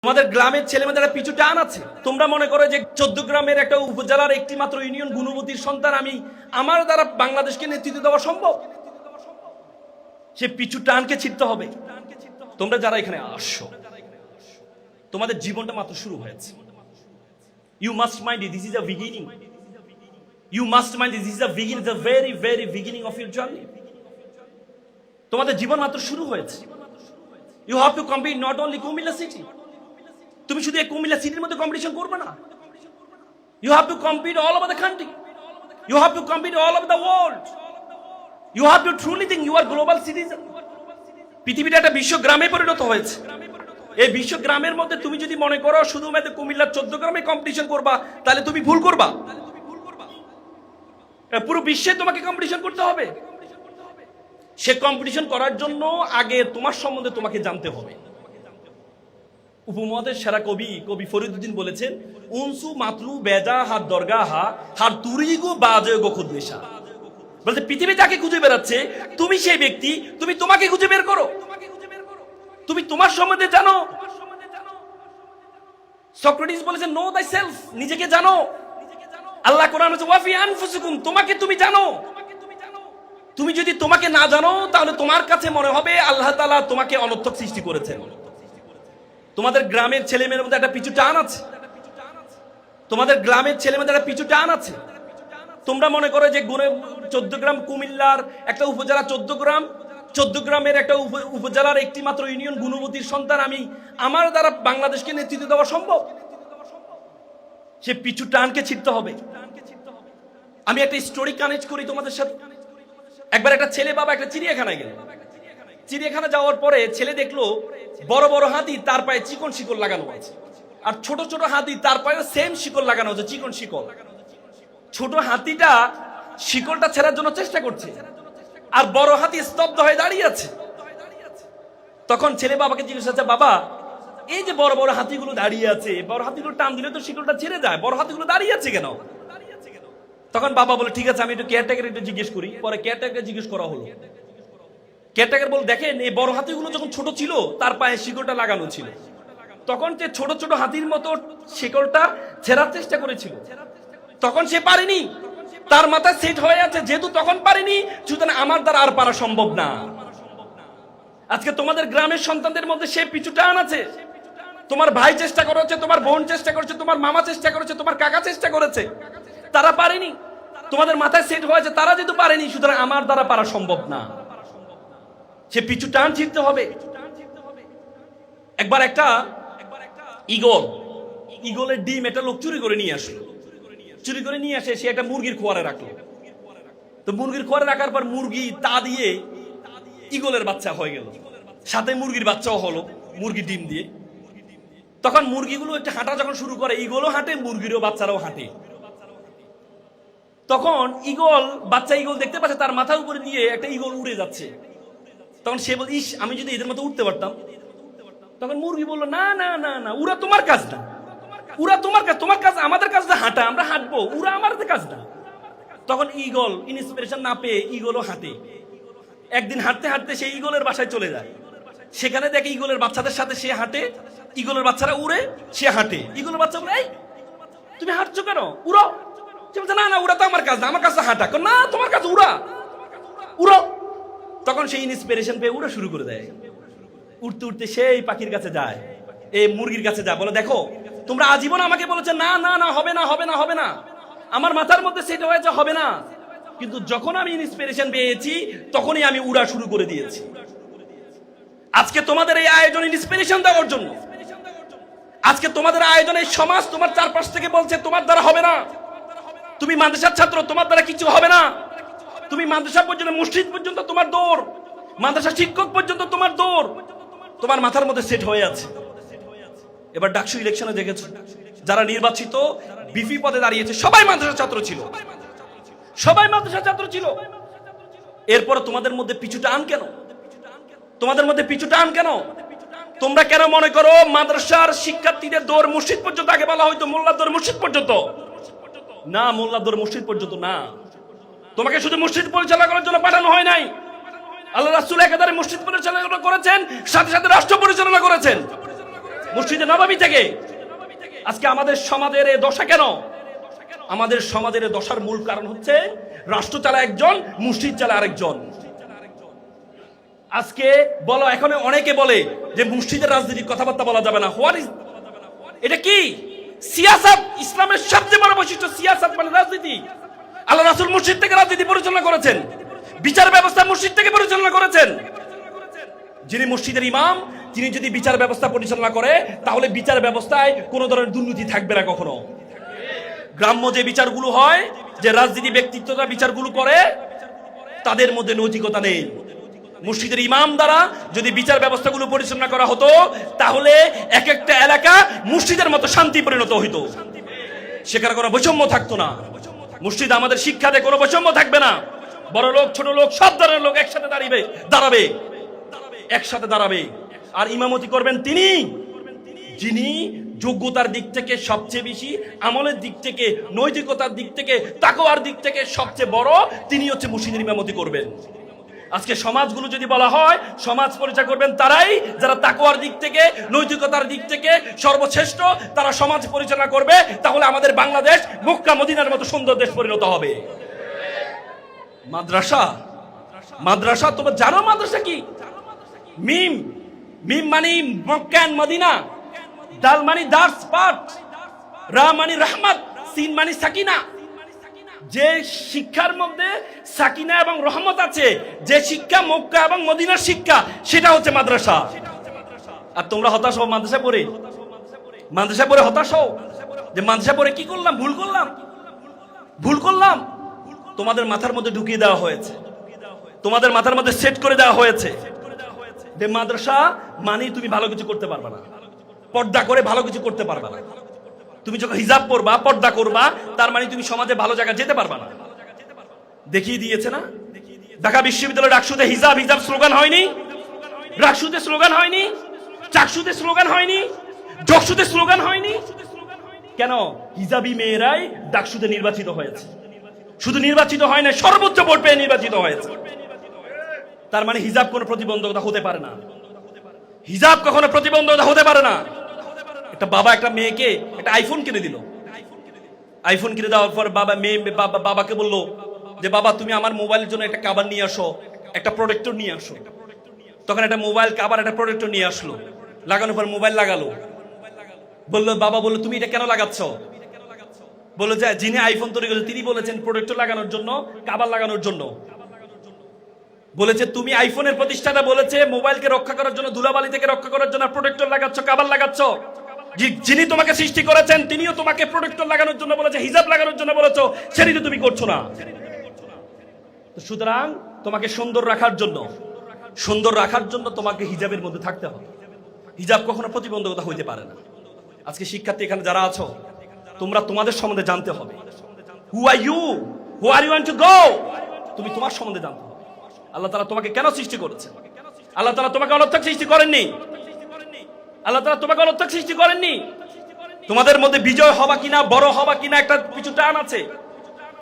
তোমাদের গ্রামের ছেলেমেয়েদের পিছু টান আছে। তোমরা মনে করো যে 14 গ্রামের একটা উপজেলার একটি মাত্র ইউনিয়ন গুণবতীর সন্তান আমি, আমার দ্বারা বাংলাদেশকে নেতৃত্ব দেওয়া সম্ভব। সে পিছু টানকে ছিঁড়তে হবে। তোমরা যারা এখানে আসছো, তোমাদের জীবনটা মাত্র শুরু হয়েছে। You must mind this is a beginning. You must mind this is a beginning, the very very beginning of your journey. তোমাদের জীবন মাত্র শুরু হয়েছে। You have to compete not only Comilla city. তুমি শুধু এই কুমিল্লা সিটির মধ্যে কম্পিটিশন করবে না। You have to compete all over the country. You have to compete all over the world. You have to truly think you R global citizen. পৃথিবীটা একটা বিশ্বগ্রামে পরিণত হয়েছে। এই বিশ্বগ্রামের মধ্যে তুমি যদি মনে করো শুধুমাত্র কুমিল্লার 14 গ্রামে কম্পিটিশন করবা, তাহলে তুমি ভুল করবা। পুরো বিশ্বে তোমাকে কম্পিটিশন করতে হবে। সে কম্পিটিশন করার জন্য আগে তোমার সম্বন্ধে তোমাকে জানতে হবে। উপমহাদেশের সেরা কবি ফরিদউদ্দিন বলেছেন, উনসু মাতলু বেজা হাত দরগাহা হার তুরিগু বাজগো খুদনেশা। বলতে পৃথিবী যাকে খুঁজে বেড়াচ্ছে, তুমি সেই ব্যক্তি, তুমি তোমাকে খুঁজে বের করো। তুমি তোমার সম্বন্ধে জানো। সক্রেটিস বলেছেন, নো দাই সেলফ, নিজেকে জানো। আল্লাহ কোরআন বলেছে, ওয়াফি আনফুসিকুম, তোমাকে তুমি জানো। তুমি যদি তোমাকে না জানো, তাহলে তোমার কাছে মনে হবে আল্লাহ তাআলা তোমাকে অনর্থক সৃষ্টি করেছেন। তোমাদের গ্রামের ছেলেমেয়ের মধ্যে একটা পিছু টান আছে। তোমাদের গ্রামের ছেলেমেয়েদের একটা পিছু টান আছে। তোমরা মনে করো যে 14 গ্রাম কুমিল্লার একটা উপজেলা, 14 গ্রামের একটা উপজেলার একটি মাত্র ইউনিয়ন গুণবতীর সন্তান আমি, আমার দ্বারা বাংলাদেশকে নেতৃত্ব দেওয়া সম্ভব। সে পিছু টানকে ছিঁড়তে হবে। আমি একটা স্টোরি কানেক্ট করি তোমাদের সাথে। একবার একটা ছেলে বাবা একটা চিড়িয়াখানায় গেল। চিড়িয়াখানা যাওয়ার পরে ছেলে দেখলো বড় বড় হাতি, তার পায়ে চিকন শিকল লাগানো আছে, আর ছোট ছোট হাতি তার পায়ে সেম শিকল লাগানো আছে, চিকন শিকল। ছোট হাতিটা শিকলটা ছেড়ার জন্য চেষ্টা করছে, আর বড় হাতি স্তব্ধ হয়ে দাঁড়িয়ে আছে। তখন ছেলে বাবাকে জিজ্ঞেস করছে, বাবা এই যে বড় বড় হাতিগুলো দাঁড়িয়ে আছে, বড় হাতিগুলো টান দিলে তো শিকলটা ছেড়ে যায়, বড় হাতিগুলো দাঁড়িয়ে আছে কেন? তখন বাবা বলে, ঠিক আছে আমি একটু কেয়ারটেকার একটু জিজ্ঞেস করি। পরে কেয়ারটেকার জিজ্ঞেস করা হলো। কেয়ারটেকার বলে, দেখেন এই বড় হাতিগুলো যখন ছোট ছিল তার পায়ে শিকলটা লাগানো ছিল, তখন সে ছোট ছোট হাতির মতো শিকলটা ছেড়ার চেষ্টা করেছিল, তখন সে পারেনি, তার মাথায় সেট হয়ে আছে, যেহেতু তখন পারেনি সুতরাং আমার দ্বারা আর পারা সম্ভব না। আজকে তোমাদের গ্রামের সন্তানদের মধ্যে সে পিছু টান আছে। তোমার ভাই চেষ্টা করেছে, তোমার বোন চেষ্টা করেছে, তোমার মামা চেষ্টা করেছে, তোমার কাকা চেষ্টা করেছে, তারা পারেনি। তোমাদের মাথায় সেট হয়েছে, তারা যেহেতু পারেনি সুতরাং আমার দ্বারা পারা সম্ভব না। সে পিছু টান ছিঁড়তে হবে। একবার একটা ঈগলের ডিম একটা লোক চুরি করে নিয়ে আসলো। চুরি করে নিয়ে আসে সে একটা মুরগির খোয়ারে রাখলো। তো মুরগির খোয়ারে রাখার পর মুরগি তা দিয়ে ঈগলের বাচ্চা হয়ে গেল, সাথে মুরগির বাচ্চাও হলো মুরগির ডিম দিয়ে। তখন মুরগিগুলো একটা হাঁটা যখন শুরু করে, ঈগলও হাঁটে, মুরগিরও বাচ্চারাও হাঁটে। তখন বাচ্চা ঈগল দেখতে পাচ্ছে তার মাথার উপরে দিয়ে একটা ঈগল উড়ে যাচ্ছে। তখন সে বল, ইস আমি যদি এদের মতো উঠতে পারতাম। তখন মুরগি বললো, না না না না, উড়া তোমার কাজ না, উড়া তোমার কাজ, তোমার কাজ আমাদের কাজ না হাঁটা, আমরা হাঁটবো, উড়া আমাদের কাজ না। তখন ঈগল ইন্সপিরেশন না পেয়ে ঈগলও হাঁটে। একদিন হাঁটতে হাঁটতে সে ঈগলের বাসায় চলে যায়। সেখানে দেখে ঈগলের বাচ্চাদের সাথে সে হাঁটে, ঈগলের বাচ্চারা উড়ে, সে হাঁটে। ঈগলের বাচ্চা বলে, এই তুমি হাঁটছো কেন, উড়ো। সে বলছে, না না উড়া তো আমার কাজ না, আমার কাজ হাঁটা। না তোমার কাজ উড়া, উড়ো। তখন সেই ইন্সপিরেশন পেয়ে উড়া শুরু করে দেয়। উঠতে উঠতে সেই পাখির কাছে যায়, এই মুরগির কাছে যায়, বলে, দেখো তোমরা আজীবন আমাকে বলেছে না না না, হবে না হবে না হবে না, আমার মাথার মধ্যে সেটা হয়েছে হবে না, কিন্তু যখন আমি ইন্সপিরেশন পেয়েছি তখনই আমি উড়া শুরু করে দিয়েছি। আজকে তোমাদের এই আয়োজন ইন্সপিরেশন দেওয়ার জন্য। আজকে তোমাদের আয়োজনে সমাজ তোমার চারপাশ থেকে বলছে তোমার দ্বারা হবে না, তুমি মাদ্রাসার ছাত্র, তোমার দ্বারা কিছু হবে না। তুমি মাদ্রাসা পর্যন্ত, মসজিদ পর্যন্ত তোমার দৌড়, মাদ্রাসা শিক্ষক পর্যন্ত তোমার দৌড়, তোমার মাথার মধ্যে সেট হয়ে আছে। এবার ডাকসু ইলেকশনে দেখেছো, যারা নির্বাচিত বিপি পদে দাঁড়িয়েছে সবাই মাদ্রাসা ছাত্র ছিল, সবাই মাদ্রাসা ছাত্র ছিল। এরপর তোমাদের মধ্যে পিছু টান কেন? তোমাদের মধ্যে পিছু টান কেন? তোমরা কেন মনে করো মাদ্রাসার শিক্ষার্থীদের দৌড় মসজিদ পর্যন্ত? আগে বলা হয়তো মোল্লার দৌড় মসজিদ পর্যন্ত না, মোল্লার দৌড় মসজিদ পর্যন্ত না। তোমাকে শুধু মসজিদ পরিচালনা করার জন্য পাঠানো হয় নাই। আল্লাহ রাসূল একাধারে মসজিদ পরিচালনা করেছেন, সাথে সাথে রাষ্ট্র পরিচালনা করেছেন। মসজিদে নববী থেকে। আজকে আমাদের সমাজের এই দশা কেন? আমাদের সমাজের এই দশার মূল কারণ হচ্ছে রাষ্ট্র চালায় একজন, মসজিদ চালায় আরেকজন। আজকে বলো, এখন অনেকে বলে যে মসজিদের রাজনীতির কথাবার্তা বলা যাবে না। এটা কি সিয়াসাত? ইসলামের সবচেয়ে বড় বৈশিষ্ট্য সিয়াসাত মানে রাজনীতি। আল্লাহ রাসূল মসজিদ থেকে রাজনীতি পরিচালনা করেছেন, বিচার ব্যবস্থা মসজিদ থেকে পরিচালনা করেছেন। যিনি মসজিদের ইমাম, তিনি যদি বিচার ব্যবস্থা পরিচালনা করে, তাহলে বিচার ব্যবস্থায় কোনো ধরনের দুর্নীতি থাকবে না কখনো। গ্রাম্য যে বিচারগুলো হয়, যে রাজনীতি ব্যক্তিত্বরা বিচারগুলো করে, তাদের মধ্যে নৈতিকতা নেই। মসজিদের ইমাম দ্বারা যদি বিচার ব্যবস্থাগুলো পরিচালনা করা হতো, তাহলে এক একটা এলাকা মসজিদের মতো শান্তি পরিণত হইতো, সেখানে কোনো বৈষম্য থাকতো না। মসজিদ আমাদের শিক্ষাতে কোনো বৈষম্য থাকবে না। বড় লোক ছোট লোক সব ধরনের লোক একসাথে দাঁড়াবে। আর ইমামতি করবেন তিনি, যিনি যোগ্যতার দিক থেকে সবচেয়ে বেশি, আমলের দিক থেকে, নৈতিকতার দিক থেকে, তাকওয়ার দিক থেকে সবচেয়ে বড়, তিনি হচ্ছে মসজিদের ইমামতি করবেন। আজকে সমাজগুলো যদি বলা হয় সমাজ পরিচয় করবেন তারাই যারা তাকওয়ার দিক থেকে, নৈতিকতার দিক থেকে সর্বশ্রেষ্ঠ, তারা সমাজ পরিচালনা করবে, তাহলে আমাদের বাংলাদেশ মক্কা মদিনার মতো সুন্দর দেশ পরিণত হবে। মাদ্রাসা তোমরা জানো মাদ্রাসা কি? মিম মানে মক্কা এন্ড মদিনা, দাল মানে দার্স পাঠ, রা মানে রহমত, সিন মানে সাকিনা। যে শিক্ষার মধ্যে সাকিনা এবং রহমত আছে, যে শিক্ষা মক্কা এবং মদিনার শিক্ষা, সেটা হচ্ছে মাদ্রাসা। আর তোমরা হতাশ হও মাদ্রাসা পড়ে হতাশ হও যে মাদ্রাসা পড়ে কি করলাম, ভুল করলাম। তোমাদের মাথার মধ্যে ঢুকিয়ে দেওয়া হয়েছে, তোমাদের মাথার মধ্যে সেট করে দেওয়া হয়েছে যে মাদ্রাসা মানে তুমি ভালো কিছু করতে পারবে না, পর্দা করে ভালো কিছু করতে পারবে না। তুমি যখন হিজাব পরবা, পর্দা করবা, তার মানে তুমি সমাজে ভালো জায়গায় যেতে পারবা না। দেখিয়ে দিয়েছে না? ঢাকা বিশ্ববিদ্যালয় ডাকসুতে হিজাব স্লোগান হয়নি, ডাকসুতে স্লোগান হয়নি, চাকসুতে স্লোগান হয়নি, জকসুতে স্লোগান হয়নি। কেন? হিজাবি মেয়েরাই ডাকসুতে নির্বাচিত হয়েছে। শুধু নির্বাচিত হয় না, সর্বোচ্চ ভোট পেয়ে নির্বাচিত হয়েছে। তার মানে হিজাব কোনো প্রতিবন্ধকতা হতে পারে না, হিজাব কখনো প্রতিবন্ধকতা হতে পারে না। একটা বাবা একটা মেয়েকে একটা আইফোন কিনে দিল। আইফোন কিনে দেওয়ার পর বাবাকে বললো যে বাবা তুমি আমার মোবাইলের জন্য একটা কভার নিয়ে আসো, একটা প্রোটেক্টর নিয়ে আসো। তখন একটা মোবাইল কভার, একটা প্রোটেক্টর নিয়ে আসলো। লাগানোর পর মোবাইল লাগালো। বাবা বললো তুমি এটা কেন লাগাচ্ছ? বললো যে যিনি আইফোন তৈরি করেছে তিনি বলেছেন প্রোটেক্টর লাগানোর জন্য, কভার লাগানোর জন্য। বলেছে তুমি আইফোনের প্রতিষ্ঠাতা বলেছে মোবাইলকে রক্ষা করার জন্য, ধুলাবালি থেকে রক্ষা করার জন্য প্রোটেক্টর লাগাচ্ছ, কভার লাগাচ্ছ। যিনি তোমাকে সৃষ্টি করেছেন তিনিও তোমাকে প্রোটেক্টর লাগানোর জন্য বলেছে, হিজাব লাগানোর জন্য বলেছো, সেটি তো তুমি করছো না। সুতরাং তোমাকে সুন্দর রাখার জন্য তোমাকে হিজাবের মধ্যে থাকতে হবে। হিজাব কখনো প্রতিবন্ধকতা হইতে পারে না। আজকে শিক্ষার্থী এখানে যারা আছো, তোমরা তোমাদের সম্বন্ধে জানতে হবে। Who are you want to go? তুমি তোমার সম্বন্ধে জানতে হবে। আল্লাহ তাআলা তোমাকে কেন সৃষ্টি করেছেন? আল্লাহ তাআলা তোমাকে অনর্থক সৃষ্টি করেননি। তোমাদের মধ্যে বিজয় হবা কিনা, বড় হবা কিনা একটা কিছু টান আছে।